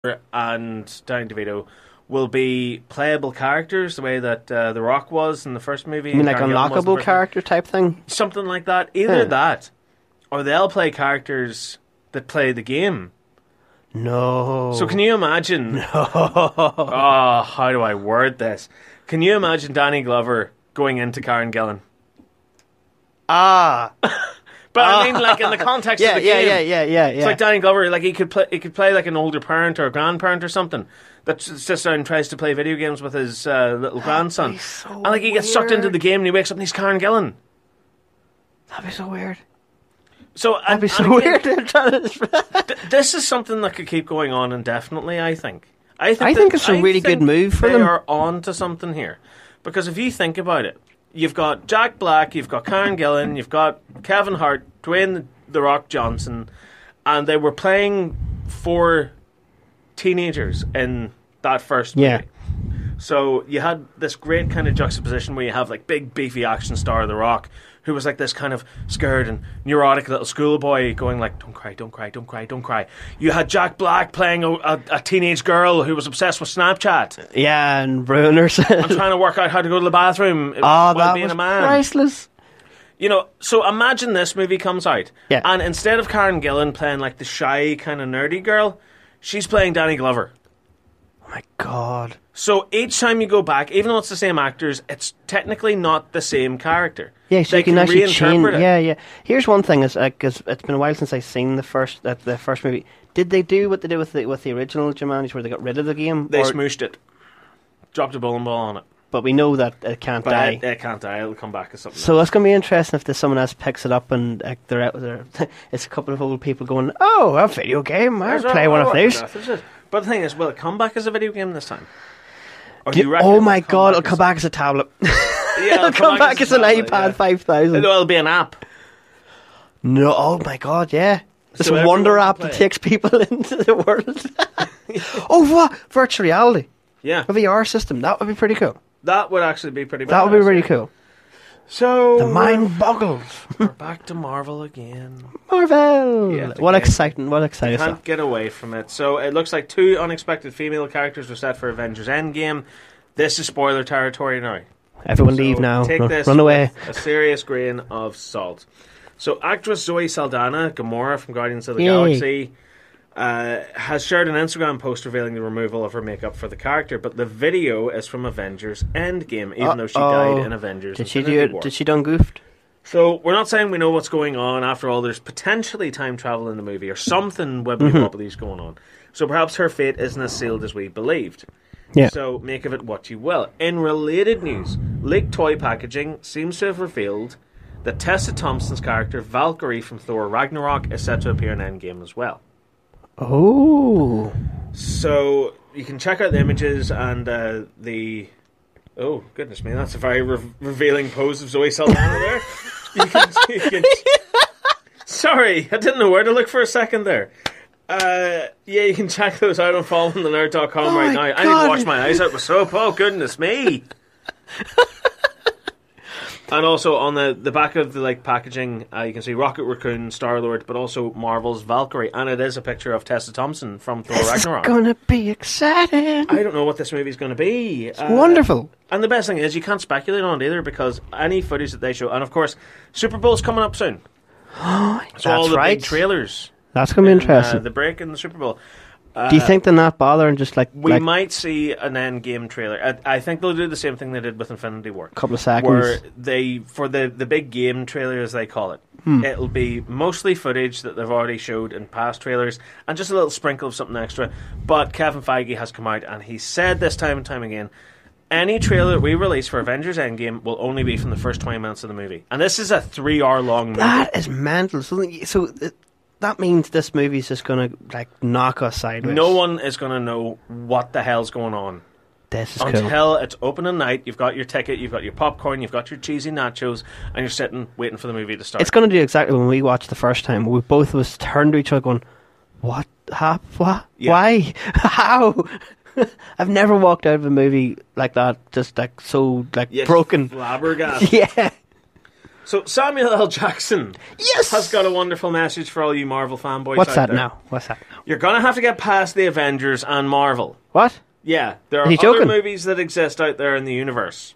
and Danny DeVito will be playable characters the way that The Rock was in the first movie. You mean like Karen Gillan was in the unlockable first character type thing? movie. Something like that. Either that, or they'll play characters that play the game. No. So can you imagine... No. Oh, how do I word this? Can you imagine Danny Glover going into Karen Gillan? Ah. But I mean, like, in the context of the game. Yeah. It's like Danny Glover, like, he could play like an older parent or a grandparent or something that sits down and tries to play video games with his little grandson. So and, like, he gets sucked into the game and he wakes up and he's Karen Gillan. That'd be so weird. So, That'd be so weird. This is something that could keep going on indefinitely, I think. I think it's a really good move for them. They are on to something here. Because if you think about it, you've got Jack Black, you've got Karen Gillan, you've got Kevin Hart, Dwayne The Rock Johnson, and they were playing for teenagers in that first movie. Yeah. So you had this great kind of juxtaposition where you have like big beefy action star The Rock, who was like this kind of scared and neurotic little schoolboy going like, don't cry, don't cry, don't cry, don't cry. You had Jack Black playing a teenage girl who was obsessed with Snapchat. Yeah, and ruin herself. I'm trying to work out how to go to the bathroom while that being was a man. priceless. You know, so imagine this movie comes out, Yeah. and instead of Karen Gillan playing like the shy kind of nerdy girl, she's playing Danny Glover. Oh my God. So each time you go back, even though it's the same actors, it's technically not the same character. Yeah, so they you can actually change. it. Yeah. Here's one thing: is because it's been a while since I've seen the first movie. Did they do what they did with the original Jumanji, where they got rid of the game? They smooshed it, dropped a bowling ball on it. But we know that it can't die. It can't die. It'll come back as something. So it's going to be interesting if there's someone else picks it up and they're out there. It's a couple of old people going, "Oh, a video game! I'll play one of these." But the thing is, will it come back as a video game this time? Oh my God! It'll come back as a tablet. Yeah, it'll come back as an iPad 5000. It'll be an app. No! Oh my God! Yeah. This So wonder everyone app can that play takes people into the world. Oh, what? Virtual reality. Yeah. A VR system. That would be pretty cool. That would actually be pretty bad. That would be really cool. So... The mind boggles. We're back to Marvel again. Marvel! Yeah, What exciting Can't stuff. get away from it. So it looks like 2 unexpected female characters were set for Avengers Endgame. This is spoiler territory now. Everyone So leave now. Take this Run away. with a serious grain of salt. So actress Zoe Saldana, Gamora from Guardians of the Yay. Galaxy, has shared an Instagram post revealing the removal of her makeup for the character, but the video is from Avengers Endgame, even though she died in Avengers Did she Infinity do War. it? Did she done goofed? So we're not saying we know what's going on. After all, there's potentially time travel in the movie or something wibbly-wobbly's going on. So perhaps her fate isn't as sealed as we believed. Yeah. So make of it what you will. In related news, leaked toy packaging seems to have revealed that Tessa Thompson's character Valkyrie from Thor Ragnarok is set to appear in Endgame as well. Oh. So you can check out the images and the... Oh, goodness me, that's a very revealing pose of Zoe Saldana there. You can Sorry, I didn't know where to look for a second there. Yeah, you can check those out on followingthenerd.com right now. I need to wash my eyes out with soap. Oh, goodness me. And also on the back of the packaging, you can see Rocket Raccoon, Star-Lord, but also Marvel's Valkyrie. And it is a picture of Tessa Thompson from Thor Ragnarok. It's going to be exciting. I don't know what this movie's going to be. It's wonderful. And the best thing is you can't speculate on it either because any footage that they show... And of course, Super Bowl's coming up soon. So all the big trailers... That's going to be interesting. The break in the Super Bowl. Do you think they're not bothering just We might see an Endgame trailer. I think they'll do the same thing they did with Infinity War. Couple of seconds. Where they, for the big game trailer as they call it, it'll be mostly footage that they've already showed in past trailers and just a little sprinkle of something extra. But Kevin Feige has come out and he said this time and time again, any trailer that we release for Avengers Endgame will only be from the first 20 minutes of the movie. And this is a 3-hour-long movie. That is mental. So that means this movie's just going to knock us sideways. No one is going to know what the hell's going on. This is Until cool. it's opening night, you've got your ticket, you've got your popcorn, you've got your cheesy nachos, and you're sitting waiting for the movie to start. It's going to do exactly when we watched the first time. We both of us turned to each other going, what? What? Yeah. Why? How? I've never walked out of a movie like that, just so broken. Flabbergasted. Yeah. So Samuel L. Jackson has got a wonderful message for all you Marvel fanboys What's out that there. now? What's that now? You're going to have to get past the Avengers and Marvel. What? Yeah, there are Are you other joking? movies that exist out there in the universe.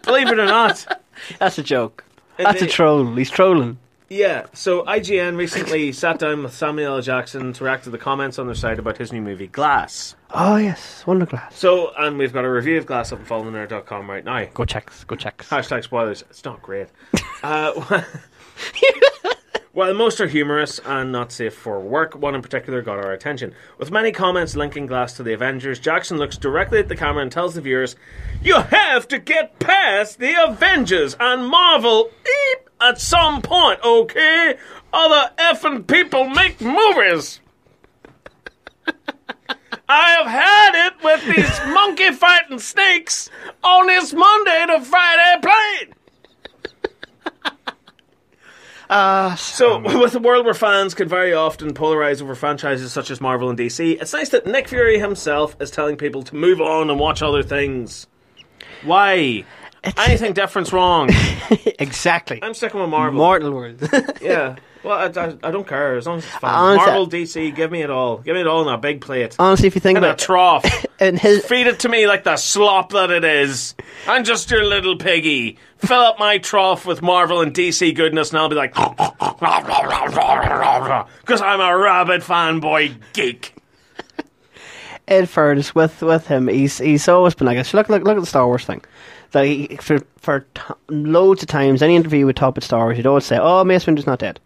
Believe it or not. That's a joke. That's a troll. He's trolling. Yeah, so IGN recently sat down with Samuel L. Jackson to react to the comments on their site about his new movie, Glass. Oh, yes. Wonder Glass. So, and we've got a review of Glass up at fallthenerd.com right now. Go checks. Go checks. Hashtag spoilers. It's not great. While most are humorous and not safe for work, one in particular got our attention. With many comments linking Glass to the Avengers, Jackson looks directly at the camera and tells the viewers, "You have to get past the Avengers and Marvel at some point, okay? Other effing people make movies. I have had it with these monkey fighting snakes on this Monday to Friday plane." So, with a world where fans can very often polarize over franchises such as Marvel and DC, it's nice that Nick Fury himself is telling people to move on and watch other things. Why? Anything different's wrong. Exactly. I'm sticking with Marvel. Mortal World. Yeah. Well, I don't care as long as it's fun. Honestly, Marvel, DC, give me it all. Give me it all on a big plate. Honestly, if you think In a about trough. in his Feed it to me like the slop that it is. I'm just your little piggy. Fill up my trough with Marvel and DC goodness and I'll be like... Because I'm a rabid fanboy geek. Ed Furtis with him, he's always been like this. Look at the Star Wars thing. That he, for loads of times, any interview with top at Star Wars, he'd always say, "Oh, Mace Windu's not dead.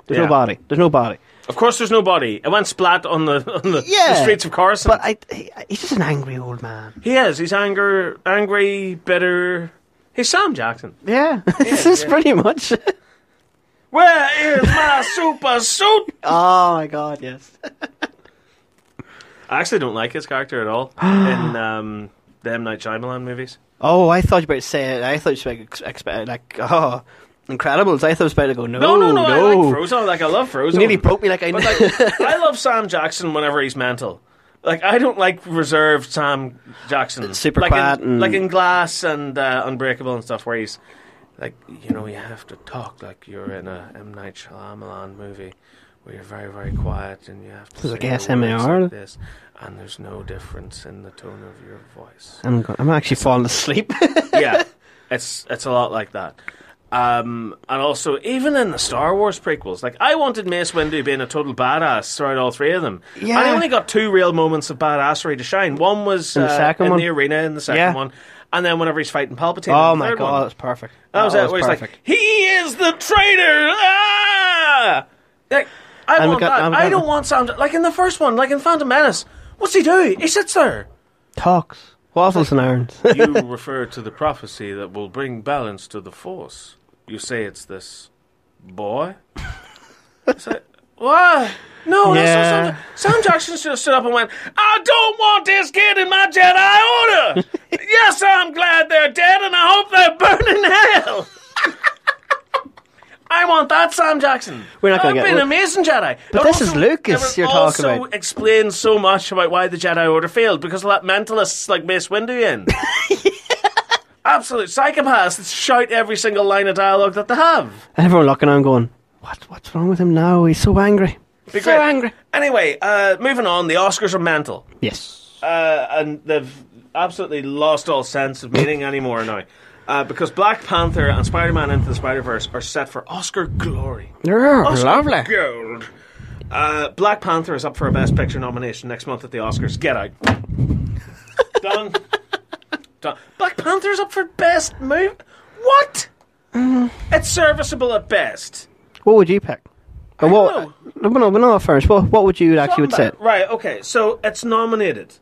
There's no body. There's no body." Of course, there's no body. It went splat on the streets of Coruscant. But he's just an angry old man. He is. He's angry, bitter. He's Sam Jackson. Yeah, this is pretty much. Where is my super suit? Oh my God, yes. I actually don't like his character at all in the M. Night Shyamalan movies. Oh, I thought you were about to say. I thought you were expect Incredibles. I thought it was about to go. No. I like Frozen. Like I love Frozen. You nearly broke me. Like I love Sam Jackson whenever he's mental. Like I don't like reserved Sam Jackson. Super like quiet like in Glass and Unbreakable and stuff, where he's like, you have to talk like you're in a M. Night Shyamalan movie, where you're very, very quiet and you have to say like words ASMR. like this, and there's no difference in the tone of your voice. I'm actually falling asleep. Yeah, it's a lot like that. And also, even in the Star Wars prequels, like I wanted Mace Windu being a total badass throughout all three of them. Yeah. And I only got two real moments of badassery to shine. One was in the second one. the arena in the second one, and then whenever he's fighting Palpatine. Oh in the my third God, one. that's perfect. That was it. Where he's perfect. like, he is the traitor. Ah! Like, I want that. I don't want Sam. Like in the first one, like in Phantom Menace, what's he do? He sits there. Talks. Waffles and irons. You refer to the prophecy that will bring balance to the Force. You say it's this boy? It's like, what? No, that's not Sam Jackson should have stood up and went, "I don't want this kid in my Jedi Order! Yes, I'm glad they're dead and I hope they burn in hell!" I want that Sam Jackson. We're not going to get an amazing Jedi. But this is Lucas you're talking about. Also explains so much about why the Jedi Order failed, because of that mentalists like Mace Windu in. Absolute psychopaths that shout every single line of dialogue that they have. And everyone looking on going, what's wrong with him now? He's so angry. So angry. Anyway, moving on, the Oscars are mental. Yes. And they've absolutely lost all sense of meaning anymore now. Because Black Panther and Spider-Man Into the Spider-Verse are set for Oscar glory. Oscar lovely. Gold. Black Panther is up for a Best Picture nomination next month at the Oscars. Get out. Done. Black Panther's up for Best Movie? What? It's serviceable at best. What would you pick? I don't know. No, first. What would you actually would say? Right, okay. So it's nominated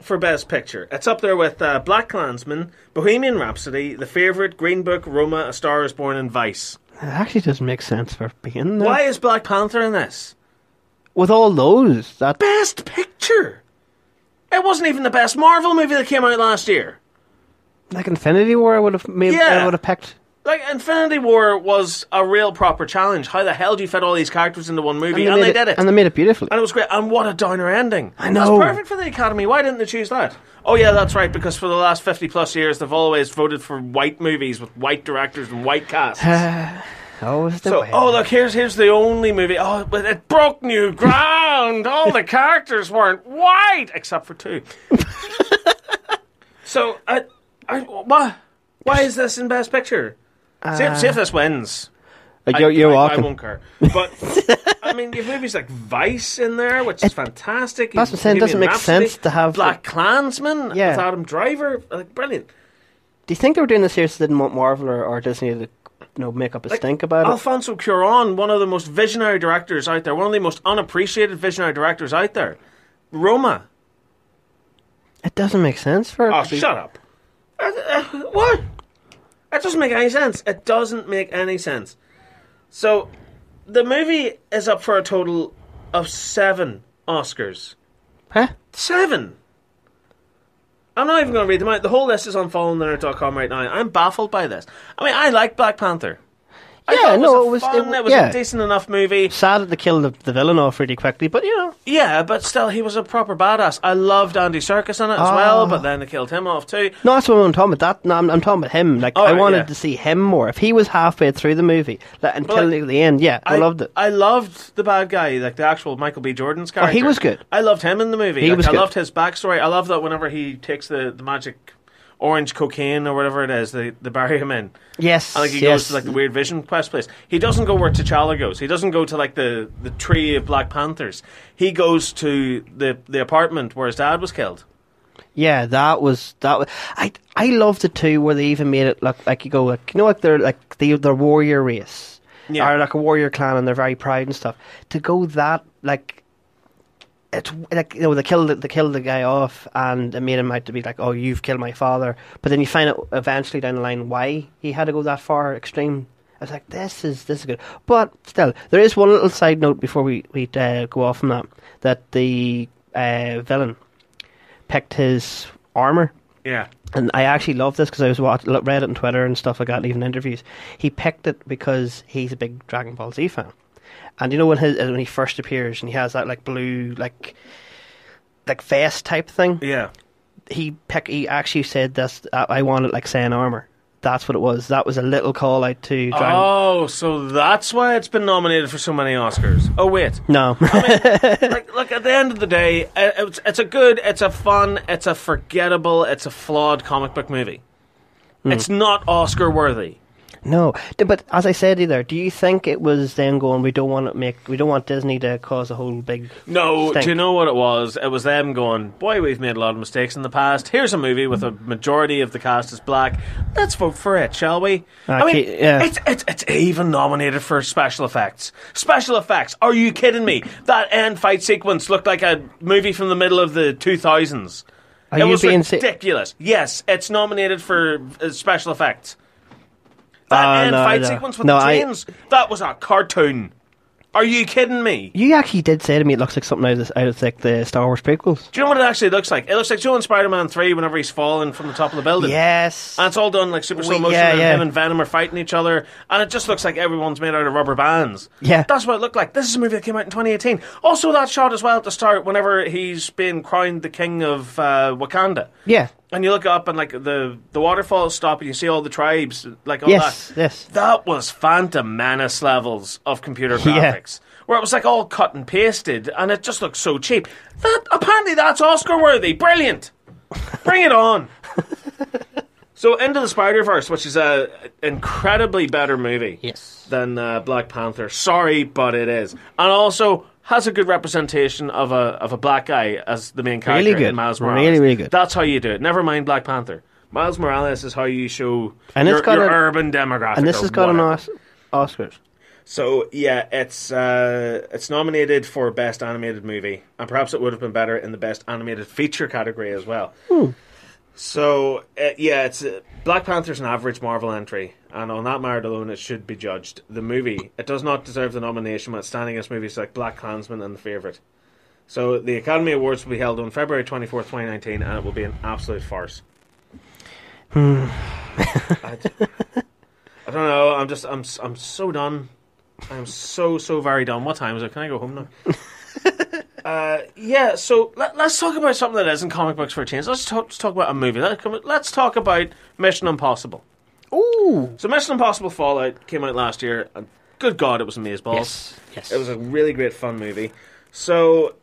for Best Picture. It's up there with BlacKkKlansman, Bohemian Rhapsody, The Favourite, Green Book, Roma, A Star Is Born, and Vice. It actually doesn't make sense for being there. Why is Black Panther in this? With all those, that Best Picture. It wasn't even the best Marvel movie that came out last year. like Infinity War, I would have picked. Like, Infinity War was a real proper challenge. How the hell do you fit all these characters into one movie? And they did it. And they made it beautifully. And it was great. And what a downer ending. I know. That's perfect for the Academy. Why didn't they choose that? Oh, yeah, that's right, because for the last 50 plus years, they've always voted for white movies with white directors and white casts. Look, here's the only movie. Oh, but it broke new ground. All the characters weren't white, except for two. So, why is this in Best Picture? See if this wins. You're welcome. I won't care. But, I mean, you have movies like Vice in there, which is fantastic. That's what I'm saying. It doesn't make sense to have... Black Klansman with Adam Driver. Like, brilliant. Do you think they were doing this here so they didn't want Marvel or Disney to make up a stink about it? Alfonso Cuarón, one of the most visionary directors out there, one of the most unappreciated visionary directors out there. Roma. It doesn't make sense for it. Oh, shut up. What? That doesn't make any sense. It doesn't make any sense. So, the movie is up for a total of 7 Oscars. Huh? 7! I'm not even going to read them out. The whole list is on followingnerd.com right now. I'm baffled by this. I mean, I like Black Panther. It was a decent enough movie. Sad that they killed the villain off really quickly, but you know. Yeah, but still, he was a proper badass. I loved Andy Serkis in it as well, but then they killed him off too. No, that's what I'm talking about. I'm talking about him. Like, I wanted to see him more. If he was halfway through the movie until the end, I loved it. I loved the bad guy, like the actual Michael B. Jordan's character. Oh, he was good. I loved him in the movie. I loved his backstory. I love that whenever he takes the magic orange cocaine or whatever it is, they bury him in. Yes. And he goes to like the Weird Vision quest place. He doesn't go where T'Challa goes. He doesn't go to like the tree of Black Panthers. He goes to the apartment where his dad was killed. Yeah, that was. I loved it too, where they even made it look like they're warrior race, or like a warrior clan, and they're very proud and stuff. To go that like. It's like, you know, they killed the guy off, and it made him out to be like, oh, you've killed my father. But then you find out eventually down the line why he had to go that far extreme. I was like, this is good. But still, there is one little side note before we go off from that the villain picked his armor. Yeah. And I actually love this because I read it on Twitter and stuff like that, and even interviews. He picked it because he's a big Dragon Ball Z fan. And you know when he first appears and he has that like blue like vest type thing? Yeah. He actually said this, I wanted like Saiyan armor. That's what it was. That was a little call out to Dragon. Oh, so that's why it's been nominated for so many Oscars. Oh wait. No. I mean, look, at the end of the day, it's a fun, it's a forgettable, it's a flawed comic book movie. It's not Oscar worthy. No, but as I said either, do you think it was them going, we don't want Disney to cause a whole big stink? Do you know what it was? It was them going, boy, we've made a lot of mistakes in the past. Here's a movie with a majority of the cast is black. Let's vote for it, shall we? It's even nominated for special effects. Special effects? Are you kidding me? That end fight sequence looked like a movie from the middle of the 2000s. It was ridiculous. Yes, it's nominated for special effects. That end fight sequence with the trains, that was a cartoon. Are you kidding me? You actually did say to me it looks like something out of like the Star Wars prequels. Do you know what it actually looks like? It looks like Joe in Spider-Man 3 whenever he's falling from the top of the building. Yes. And it's all done like super slow motion, and him and Venom are fighting each other, and it just looks like everyone's made out of rubber bands. Yeah. That's what it looked like. This is a movie that came out in 2018. Also, that shot as well at the start whenever he's been crowned the king of Wakanda. Yeah. And you look up and like the waterfalls stop and you see all the tribes, like all that. Yes. That was Phantom Menace levels of computer graphics. Where it was like all cut and pasted and it just looked so cheap. Apparently that's Oscar worthy. Brilliant. Bring it on. So Into the Spider-Verse, which is an incredibly better movie than Black Panther. Sorry, but it is. And also has a good representation of a black guy as the main character in Miles Morales. Really, really good. That's how you do it. Never mind Black Panther. Miles Morales is how you show your urban demographic. And this has got an Oscars. So yeah, it's nominated for Best Animated Movie, and perhaps it would have been better in the Best Animated Feature category as well. So it's Black Panther's an average Marvel entry, and on that merit alone, it should be judged. The movie, it does not deserve the nomination, but standing against movies like Black Klansman and The Favourite. So the Academy Awards will be held on February 24th, 2019, and it will be an absolute farce. I don't know. I'm so done. I'm so very done. What time is it? Can I go home now? Yeah. So let's talk about something that isn't comic books for a change. Let's talk about a movie. Let's talk about Mission Impossible. Ooh. So Mission Impossible Fallout came out last year, and good God, it was amazeballs. Yes. It was a really great fun movie. So